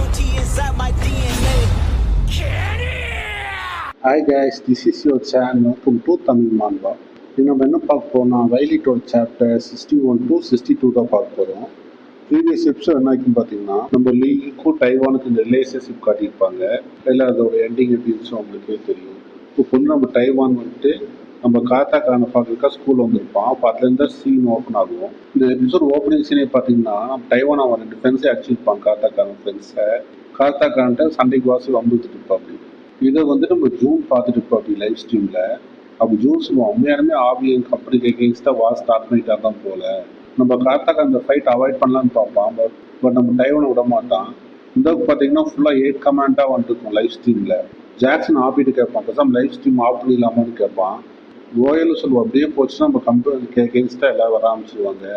loyalty inside my DNA. Hi guys, this is your channel from Two Tamil Manva. நம்ம என்ன பார்க்க போறோம்னா வைலிட்டோட chapter 61 to 62 தான் பார்க்க போறோம். ப்ரீவியஸ் எபிசோட் என்ன ஆச்சுன்னு பார்த்தீங்கன்னா நம்ம லீக்கும் டைவானுக்கு இந்த ரிலேஷன்ஷிப் காட்டியிருப்பாங்க. இல்லை அதோட எண்டிங் எப்படின்னு அவங்களுக்கே தெரியும். இப்போ வந்து நம்ம டைவான் வந்துட்டு நம்ம காத்தாக்காரனை பார்க்கறதுக்காக ஸ்கூல் வந்திருப்பான். அப்போ அதுலேருந்து சீன் ஓப்பன் ஆகும். இந்த எபிசோட் ஓப்பனிங் சீனே பார்த்தீங்கன்னா நம்ம டைவான் அவன் 2 ஃப்ரெண்ட்ஸே அடிச்சிருப்பான். காத்தாக்காரன் ஃப்ரெண்ட்ஸை காத்தாக்காரன்ட்ட சண்டைக்கு வாசி வம்புத்துட்டு இருப்பாப்படி. இதை வந்து நம்ம ஜூன் பார்த்துட்டு இருப்போம் அப்படி லைவ் ஸ்ட்ரீமில். அப்போ ஜூன் சொல்லுவோம் உண்மையாலுமே ஆபிஎன் கம்பெனிக்கு எகெயின்ஸ்டாக வார் ஸ்டார்ட் பண்ணிட்டா தான் போல. நம்ம காத்தாக்க அந்த ஃபைட் அவாய்ட் பண்ணலான்னு பார்ப்பான். பட் நம்ம டைவனை விட மாட்டான். இந்த பார்த்தீங்கன்னா ஃபுல்லாக 8 கமெண்டாக வந்துருக்கும் லைவ் ஸ்ட்ரீமில். ஜாக்சன் ஆப்பிட்டு கேட்பான் பேசாமல் லைவ் ஸ்ட்ரீம் ஆஃப் பண்ணிடலாமான்னு கேட்பான். கோயலும் சொல்லுவோம் அப்படியே போச்சுன்னா நம்ம கம்பெனிக்கு எகெயின்ஸ்டாக எல்லாம் வர ஆரம்பிச்சிருவாங்க.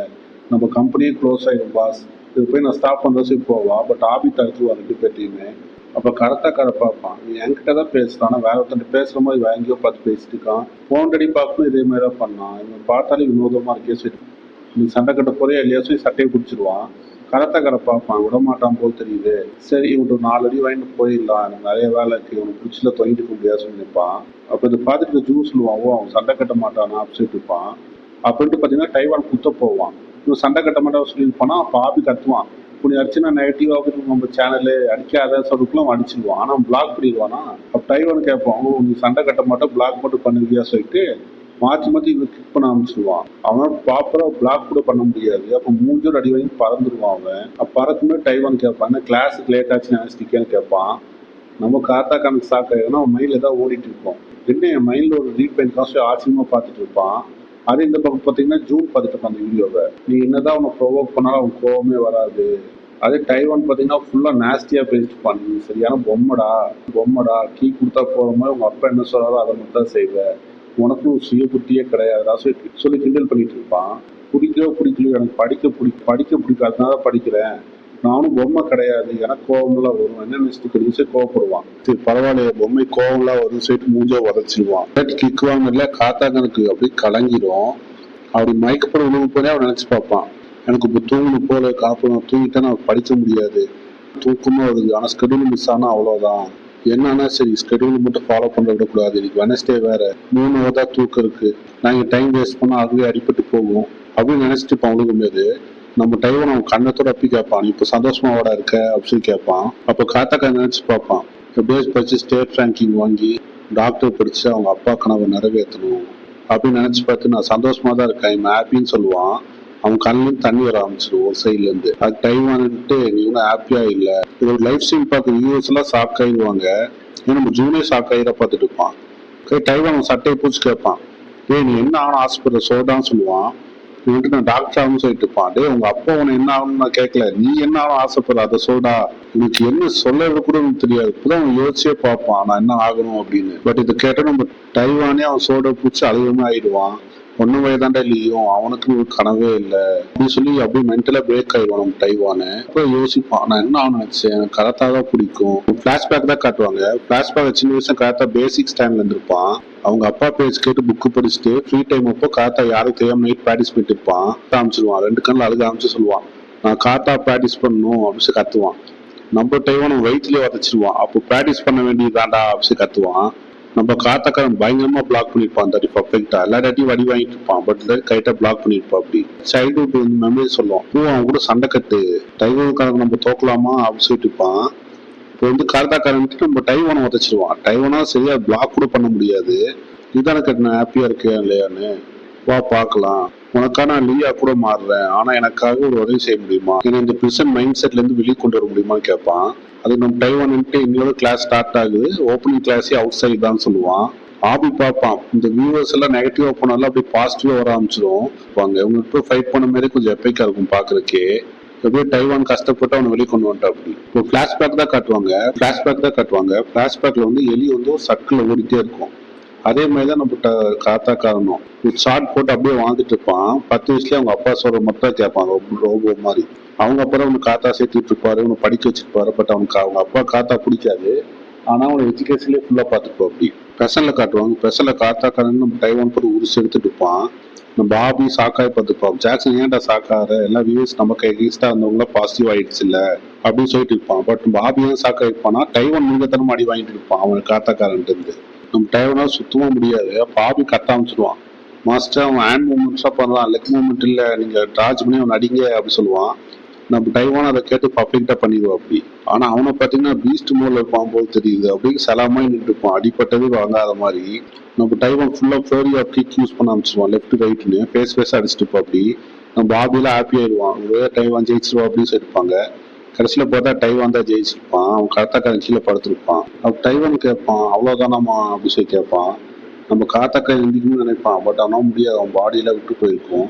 நம்ம கம்பெனியே க்ளோஸ் ஆகிடும் பாஸ், இது போய் நான் ஸ்டாப் பண்ணுறதுக்கு போவான். பட் ஆபி தடுத்துருவான் 2 பேர்ட்டையுமே. அப்போ கரத்தாக்காரை பார்ப்பான், நீ என்கிட்ட தான் பேசுறான், வேற ஒருத்தர் பேசுகிற மாதிரி வேற எங்கேயோ பார்த்து பேசிட்டு இருக்கான். ஃபோன் அடி பார்க்கணும் இதே மாதிரி தான் பண்ணான். இவன் பார்த்தாலே வினோதமாக இருக்கே சரி நீ சண்டை கட்ட போறே இல்லையா சொல்லி சட்டையை பிடிச்சிருவான். கரத்தாக்காரை பார்ப்பான், விட மாட்டான் போல் தெரியுது. சரி இவன்ட்டு 4 அடி வாங்கிட்டு போயிடலாம், எனக்கு நிறைய வேலை இருக்கு, இவனுக்கு பிடிச்சல தொங்கிட்டு முடியாது சொல்லி நிற்பான். அப்போ இதை பார்த்துட்டு ஜூ சொல்லுவான், ஓ அவன் சண்டை கட்ட மாட்டான் அப்செட் இருப்பான். அப்படின்ட்டு பார்த்தீங்கன்னா டைவான் குத்த போவான். இவன் சண்டை கட்ட மாட்டான் சொல்லியிருப்பானா. அப்போ ஆபி கத்துவான், இப்படி அடிச்சுன்னா நெகட்டிவாக நம்ம சேனலு அடிக்காத சொல்லுக்குலாம் அடிச்சிடுவான். ஆனால் பிளாக் பண்ணிடுவானா. அப்போ டைவான் கேட்பான், ஓ நீ சண்டை கட்ட மாட்டோம் பிளாக் மட்டும் பண்ணுவியா சொல்லிட்டு மாற்றி மாற்றி இவன் கிளிக் பண்ண ஆரம்பிச்சிடுவான். அவன் ப்ராப்பராக பிளாக் கூட பண்ண முடியாது. அப்போ 3 அடி வாங்கி பறந்துடுவான் அவன். அப்போ பறக்குமே டைவான் கேட்பான், கிளாஸுக்கு லேட் ஆச்சுன்னு நினச்சிட்டிக்கேன்னு கேட்பான். நம்ம காத்தாக்கானுக்கு ஸ்டாக் ஆகிடும்னா அவன் மைண்டில் ஏதாவது ஓடிட்டு இருப்போம். என்ன என் மைண்டில் ஒரு ரீபெயின் காசு ஆச்சரியமாக பார்த்துட்டு இருப்பான். அதே இந்த பக்கம் பார்த்தீங்கன்னா ஜூன் பார்த்துட்டு அந்த வீடியோவை. நீ என்னதான் அவனை ப்ரொவோக் பண்ணாலும் அவன் கோவமே வராது. அதே டைவான் பார்த்தீங்கன்னா ஃபுல்லாக நாஸ்டியாக பேசிட்டு பண்ணி சரியான பொம்மடா கீ கொடுத்தா போகிற மாதிரி உங்கள் அப்பா என்ன சொல்கிறாரோ அதை மட்டும் தான் செய்வேன், உனக்கும் சுய புத்தியே கிடையாது சொல்லி கிண்டல் பண்ணிட்டு இருப்பான். பிடிக்கலையோ எனக்கு படிக்க பிடிக்காதனால படிக்கிறேன், நானும் பொம்மை கிடையாது, எனக்கு கோவம்லாம் வரும் என்ன நினைச்சிட்டு கோவப்படுவான். சரி பரவாயில்லையே பொம்மை கோவம்லாம் வரும் சொல்லிட்டு மூஞ்சோ உதச்சிடுவான். கிக்குவாங்கல்ல காத்தாங்கனுக்கு அப்படியே கலங்கிடும். அப்படி மயக்கப்பட உணவு போனே அவன் நினைச்சு பார்ப்பான், எனக்கு இப்போ தூங்கணும் போல காப்பணும், தூங்கிட்டா நான் படிக்க முடியாது, தூக்கமாக வருது, ஆனால் ஸ்கெடியூல் மிஸ் ஆனால் அவ்வளோதான். என்னன்னா சரி ஸ்கெடியூல் மட்டும் ஃபாலோ பண்ண விடக்கூடாது, இன்னைக்கு வெனஸ்டே வேற 3 hour தான் தூக்கம் இருக்கு, நாங்கள் டைம் வேஸ்ட் பண்ணால் அதுவே அடிபட்டு போகும் அப்படின்னு நினைச்சிட்டு இப்போ அவனுக்கு போது நம்ம டைவன் அவன் கண்ணத்தோட அப்பி கேட்பான், இப்போ சந்தோஷமாவோட இருக்க அப்படின்னு கேட்பான். அப்போ காத்தாக்கா நினைச்சு பார்ப்பான், பேஸ் படிச்சு ஸ்டேட் ரேங்கிங் வாங்கி டாக்டர் படிச்சு அவங்க அப்பா கனவை நிறைவேற்றணும் அப்படின்னு நினைச்சு பார்த்து நான் சந்தோஷமா தான் இருக்கேன் ஐம் ஹாப்பின்னு சொல்லுவான். அவன் கண்ணிலும் தண்ணி வர ஆரம்பிச்சிடும் ஒரு சைட்ல இருந்து. அது டைவான்ட்டு நீ ஒன்றும் ஹாப்பியா இல்லை. இதோட லைஃப் ஸ்டைல் பார்க்க வியூவர்ஸ் எல்லாம் ஷாக் ஆயிடுவாங்க. ஏன்னா நம்ம ஜூனே ஷாக் ஆகிட பார்த்துட்டு இருப்பான். டைவான் அவன் சட்டையை பூச்சி கேட்பான், நீ என்ன ஆகணும் ஆசைப்படுற சொல்றான்னு சொல்லுவான். வந்துட்டு நான் டாக்டர் ஆகணும்னு சொல்லிட்டு இருப்பான். உங்க அப்பா உன்னை என்ன ஆகணும்னு நான் கேட்கல, நீ என்ன ஆகணும் ஆசைப்படுற அதை சொல்றா, உனக்கு என்ன சொல்றது கூட எனக்கு தெரியாது. இப்பதான் அவன் யோசிச்சே பார்ப்பான் நான் என்ன ஆகணும் அப்படின்னு. பட் இதை கேட்ட நம்ம டைவானே அவன் சோட பூச்சி அழுகமே ஆயிடுவான். ஒன்னு வயதாண்டா இல்லையும் அவனுக்கு ஒரு கனவே இல்லை அப்படின்னு சொல்லி அப்படியே மென்டலா பிரேக் ஆயிடுவான் நம்ம டைவானு. அப்புறம் யோசிப்பான், நான் என்ன ஆகணும் நினைச்சேன், எனக்கு கராத்தா தான் பிடிக்கும். பிளாஷ்பேக் தான் காட்டுவாங்க. பிளாஷ்பேக் சின்ன வயசுல கராத்தா பேசிக் ஸ்டாண்ட்ல இருந்திருப்பான். அவங்க அப்பா பேச்சு கேட்டு புக்கு படிச்சுட்டு ஃப்ரீ டைம் அப்போ காத்தா யாரும் தெரியாம நைட் ப்ராக்டிஸ் பண்ணிட்டு இருப்பான். காமிச்சிருவான் 2 கண்ணில் அழுக ஆரம்பிச்சு சொல்லுவான், நான் காத்தா ப்ராக்டிஸ் பண்ணணும் அப்படின்னு கத்துவான். நம்ம டைவான் வயிற்றுலயே வதச்சிருவான். அப்போ ப்ராக்டிஸ் பண்ண வேண்டியதாண்டா அப்படின்னு கத்துவான். நம்ம காத்தாக்காரன் பயங்கரமா பிளாக் பண்ணிருப்பான். தடி பர்ஃபெக்டா எல்லா டாட்டியும் வடி வாங்கிட்டு இருப்பான். பட் கைட்டா பிளாக் பண்ணிருப்பான். அப்படி சைல்ட்ஹுட் வந்து மெமரி சொல்லுவோம், அவன் கூட சண்டை கட்டு டைவானுக்காரன் நம்ம தோக்கலாமா அப்படின்னு சொல்லிட்டு இருப்பான். இப்போ வந்து காத்தாக்காரன்ட்டு நம்ம டைவானை உதச்சிருவான். டைவானா சரியா பிளாக் கூட பண்ண முடியாது. இதான கேட்டு நான் ஹாப்பியா இருக்கேன் இல்லையான்னு, வா பார்க்கலாம், உனக்காக நான் லீயா கூட மாறுறேன், ஆனா எனக்காக ஒரு உதவி செய்ய முடியுமா, ஏன்னா இந்த பிரிசன் மைண்ட் செட்ல இருந்து வெளியே கொண்டு வர முடியுமான்னு கேட்பான். அது நம்ம டைவான்ட்டு இன்னொரு கிளாஸ் ஸ்டார்ட் ஆகுது, ஓப்பனிங் கிளாஸே அவுட் சைடு தான் சொல்லுவான். ஆபி பார்ப்பான், இந்த வியூவர்ஸ் எல்லாம் நெகட்டிவா போனாலும் அப்படி பாசிட்டிவா வர ஆரம்பிச்சிடும். இவங்க ஃபைட் பண்ண மாதிரி கொஞ்சம் எப்பிக்கா இருக்கும் பாக்குறதுக்கே. எப்படியே டைவான் கஷ்டப்பட்டு அவனை வெளியே கொண்டு வந்துட்டா. அப்படி இப்போ பிளாஷ்பேக் தான் காட்டுவாங்க. பிளாஷ்பேக்ல வந்து எலி வந்து ஒரு சர்க்கிள் ஓடிட்டே இருக்கும். அதே மாதிரிதான் நம்ம காத்தாக்காரனும் ஷார்ட் போட்டு அப்படியே வாழ்ந்துட்டு இருப்பான். 10 வயசுல அவங்க அப்பா சொல்ற மட்டும் கேட்பாங்க ரோபோ மாதிரி. அவங்க அப்புறம் அவனுக்கு காத்தா சேர்த்துட்டு இருப்பாரு, அவனை படிக்க வச்சிருப்பாரு. பட் அவனுக்கு அவங்க அப்பா காத்தா பிடிக்காது. ஆனா அவனை எஜுகேஷன்லேயே ஃபுல்லா பார்த்துப்போம். அப்படி பெசல்ல காட்டுவாங்க. பெசல்ல காத்தாக்காரன்னு நம்ம டைவான் போட்டு உரிச்சு எடுத்துட்டு இருப்பான். நம்ம பாபி சாக்காய் பார்த்துப்பான். ஜாக்சன் ஏன்டா சாக்காரு, எல்லாம் வியூஸ் நமக்கு எகெயின்ஸ்டா இருந்தவங்கள பாசிட்டிவ் ஆயிடுச்சு இல்ல அப்படின்னு சொல்லிட்டு இருப்பான். பட் பாபி ஏன் சாக்கா இருப்பானா, டைவான் மிருகத்தனமா அடி வாங்கிட்டு இருப்பான் அவன் காத்தாக்காரன்ட்டு இருந்து. நம்ம டைவானால சுத்தமா முடியாது. பாபி கட்ட ஆரம்பிச்சிருவான். மாஸ்டர் அவன் ஹேண்ட் மூவ்மெண்ட்ஸா பண்ணலாம், லெக் மூவ்மெண்ட் இல்ல, நீங்க டார்ச் பண்ணி அவன் அடிங்க அப்படி சொல்லுவான். நம்ம டைவான் அதை கேட்டு பர்ஃபெக்டா பண்ணிடுவோம் அப்படி. ஆனா அவனை பாத்தீங்கன்னா பீஸ்ட் மோட்ல இருப்பான் போது தெரியுது. அப்படியே சலாமாய் நின்று இருப்பான், அடிப்பட்டது வாங்காத மாதிரி. நம்ம டைவான் ஃபுல்லா ஃபிளரி ஆஃப் கிக் யூஸ் பண்ண ஆரம்பிச்சிருவான், லெஃப்ட் ரைட்னு பேஸ் அடிச்சுட்டு இருப்போம் அப்படி. நம்ம பாபியில ஹாப்பி ஆயிடுவான், ஒரே டைவான் ஜெயிச்சிருவா அப்படின்னு சொல்லியிருப்பாங்க. கடைசியில பார்த்தா டைவான் தான் ஜெயிச்சிருப்பான். அவன் காத்தாக்காரன் கீழே படுத்திருப்பான். அப்ப டைவான் கேட்பான், அவ்வளவுதானாமா அப்படி சொல்லி கேட்பான். நம்ம காத்தாக்காரன் எந்திக்கணும்னு நினைப்பான். பட் அவனால முடியாது, அவன் பாடியில விட்டு போயிருக்கும்.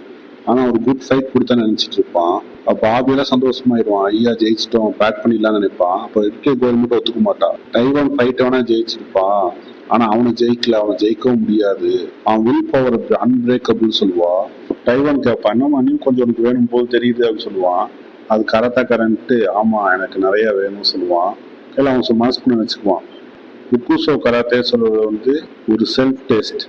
ஆனா ஒரு குட் ஃபைட் கொடுத்தா நினைச்சிட்டு இருப்பான். அப்ப பாபியெல்லாம் சந்தோஷமாயிருவான், ஐயா ஜெயிச்சிட்டோம் பேக் பண்ணிடலாம்னு நினைப்பான். அப்ப இருக்க கவர்மெண்ட் ஒத்துக்க மாட்டான். டைவான் ஃபைட் வேணா ஜெயிச்சிருப்பான், ஆனா அவனை ஜெயிக்கல, அவனை ஜெயிக்கவும் முடியாது. அவன் வில் பவர் அன்பிரேக்கபிள் சொல்லுவான். டைவான் கேட்பான், என்னமா நீ கொஞ்சம் உனக்கு வேணும் போது தெரியுது அப்படின்னு சொல்லுவான். அது கராத்தாக்காரன்ட்டு ஆமா எனக்கு நிறைய வேணும்னு சொல்லுவான். எல்லாம் அவன் மனசுக்குள்ள வச்சுக்குவான். உக்குசோ கராத்தே சொல்றது ஒரு செல்ஃப் டெஸ்ட்.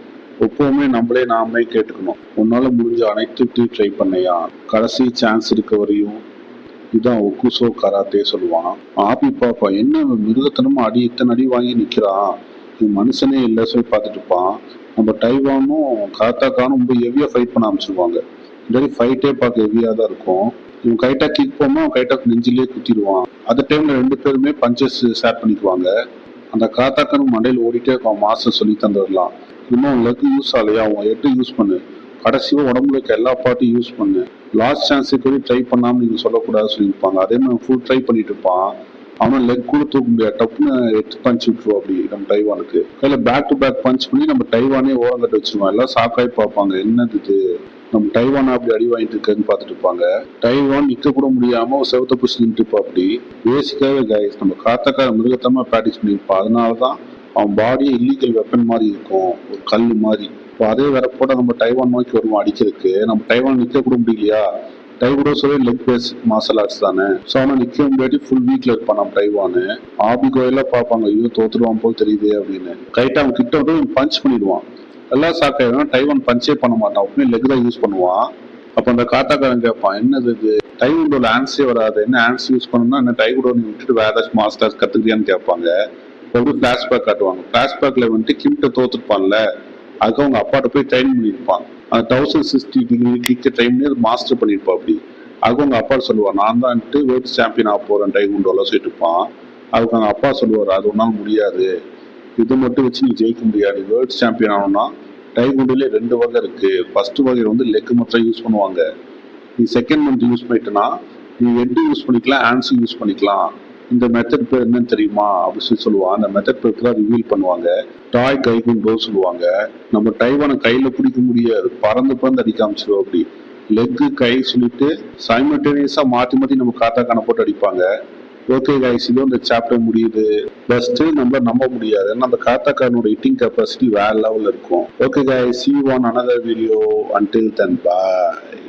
எப்பவுமே நம்மளே நாமே கேட்டுக்கணும், உன்னால முடிஞ்ச அனைத்துத்தையும் ட்ரை பண்ணையா, கடைசி சான்ஸ் இருக்க வரையும். இதான் ஒக்குசோ கராத்தே சொல்லுவான். ஆபி பாப்பா என்ன மிருகத்தனமா அடி இத்தனை அடி வாங்கி நிக்கிறான், இவன் மனுஷனே இல்லை சொல்லி பார்த்துட்டு இருப்பான். நம்ம டைவானும் காத்தாக்கானும் ரொம்ப ஹெவியா ஃபைட் பண்ண ஆரம்பிச்சிருவாங்க. இந்த ஃபைட்டே பார்க்க ஹெவியா தான் இருக்கும். இவன் கைட்டா கிக் போமா, அவன் கைட்டா நெஞ்சிலே குத்திடுவான். அந்த டைம்ல ரெண்டு பேருமே பஞ்சஸ் ஷேர் பண்ணிக்குவாங்க. அந்த காத்தாக்கனும் மண்டையில் ஓடிட்டே இருக்கான், மாஸ்டர் சொல்லி தந்துடலாம். இன்னும் லெக் யூஸ் ஆலையா, அவன் ஹெட் யூஸ் பண்ணு, கடைசியாக உடம்புல இருக்க எல்லா பார்ட்டும் யூஸ் பண்ணு, லாஸ்ட் சான்ஸுக்கு ட்ரை பண்ணாம நீங்க சொல்லக்கூடாதுன்னு சொல்லியிருப்பாங்க. அதே மாதிரி ஃபுல் ட்ரை பண்ணிட்டு இருப்பான். அவனை லெக் கூட தூக்க முடியாது, டப்புன்னு எட்டு பஞ்ச் விட்டுருவோம் அப்படி நம்ம டைவானுக்கு. கையில பேக் டு பேக் பஞ்ச் பண்ணி நம்ம டைவானே ஓரம் கட்டு வச்சிருவான். எல்லாம் ஷாக்காய் பார்ப்பாங்க, என்னது இது நம்ம டைவான் அப்படி அடி வாங்கிட்டு இருக்கேன்னு பார்த்துட்டு இருப்பாங்க. டைவான் நிக்க கூட முடியாம ஒரு செவத்தை புடிச்சு நின்று இருப்பா அப்படி. பேசிக்காவே கைஸ் நம்ம காத்தாக்கார மிருகத்தமா ப்ராக்டிஸ் பண்ணியிருப்பான். அதனாலதான் அவன் பாடி இல்லீகல் வெப்பன் மாதிரி இருக்கும், ஒரு கல் மாதிரி. இப்போ அதே வேற போட நம்ம டைவான் நோக்கி வருவோம் அடிக்கிறதுக்கு. நம்ம டைவான் நிக்க கூட முடியலையா, டைகுடோஸோட லெக் பேஸ் மார்ஷல் ஆர்ட்ஸ் தானே. ஸோ அவனை நிக்க முடியாட்டி ஃபுல் வீக்ல இருப்பான் நம்ம டைவானு. ஆபி கோயில பார்ப்பாங்க, ஐயோ தோத்துருவான் போல் தெரியுது அப்படின்னு. கைட்டா அவன் கிட்ட வந்து பஞ்ச் பண்ணிடுவான். எல்லாம் சாக்காயிடும், டைவான் பஞ்சே பண்ண மாட்டான், அப்படியே லெக் தான் யூஸ் பண்ணுவான். அப்ப அந்த காத்தாக்காரன் கேட்பான், என்னது இது டைகுடோல ஆன்ஸே வராது, என்ன ஆன்ஸ் யூஸ் பண்ணணும்னா என்ன டைகுடோ நீ விட்டுட்டு வேற ஏதாச்சும் மாஸ்டர்ஸ் கத்துக்கிறியான்னு கேட்பாங்க. அப்படி பிளாஷ்பேக் காட்டுவாங்க. பிளாஷ்பேக்ல வந்துட்டு கிம்ட்ட தோத்துருப்பான்ல, அதுக்கு அவங்க அப்பாட்ட போய் ட்ரைன் பண்ணியிருப்பான். அந்த 1060 டிகிரி கிக்க ட்ரைன் பண்ணி மாஸ்டர் பண்ணியிருப்பான் அப்படி. அதுக்கு அவங்க அப்பா சொல்லுவார், நான் தான் வேர்ல்ட் சாம்பியன் ஆக போறேன் டைகுண்டோல சொல்லிட்டு இருப்பான். அதுக்கு அவங்க அப்பா சொல்லுவார், அது ஒன்னால முடியாது, இது மட்டும் வச்சு நீ ஜெயிக்க முடியாது. வேர்ல்ட் சாம்பியன் ஆகணும்னா டைகுண்டோலே 2 வகை இருக்கு. ஃபர்ஸ்ட் வகை வந்து லெக் மட்டும் யூஸ் பண்ணுவாங்க. நீ செகண்ட் மந்த் யூஸ் பண்ணிட்டனா நீ ஹெட் யூஸ் பண்ணிக்கலாம், ஹேண்ட்ஸும் யூஸ் பண்ணிக்கலாம். இந்த மெத்தட் பேர் என்னன்னு தெரியுமா அப்படின்னு சொல்லி சொல்லுவான். அந்த மெத்தட் பேர் தான் ரிவீல் பண்ணுவாங்க. டாய் கைகுண்டோ சொல்லுவாங்க. நம்ம டைவானை கையில பிடிக்க முடியாது, பறந்து அடிக்க ஆரம்பிச்சிருவோம் அப்படி. லெக்கு கை சொல்லிட்டு சைமல்டேனியஸா மாத்தி நம்ம காத்தாக்கான போட்டு அடிப்பாங்க. ஓகே கைஸ், இதோ இந்த சாப்டர் முடியுது. ஃபர்ஸ்ட் நம்ம நம்ப முடியாது, ஏன்னா அந்த காத்தாக்காரனோட ஹிட்டிங் கெப்பாசிட்டி வேற லெவல்ல இருக்கும். Okay guys, see you on another video. Until then, bye.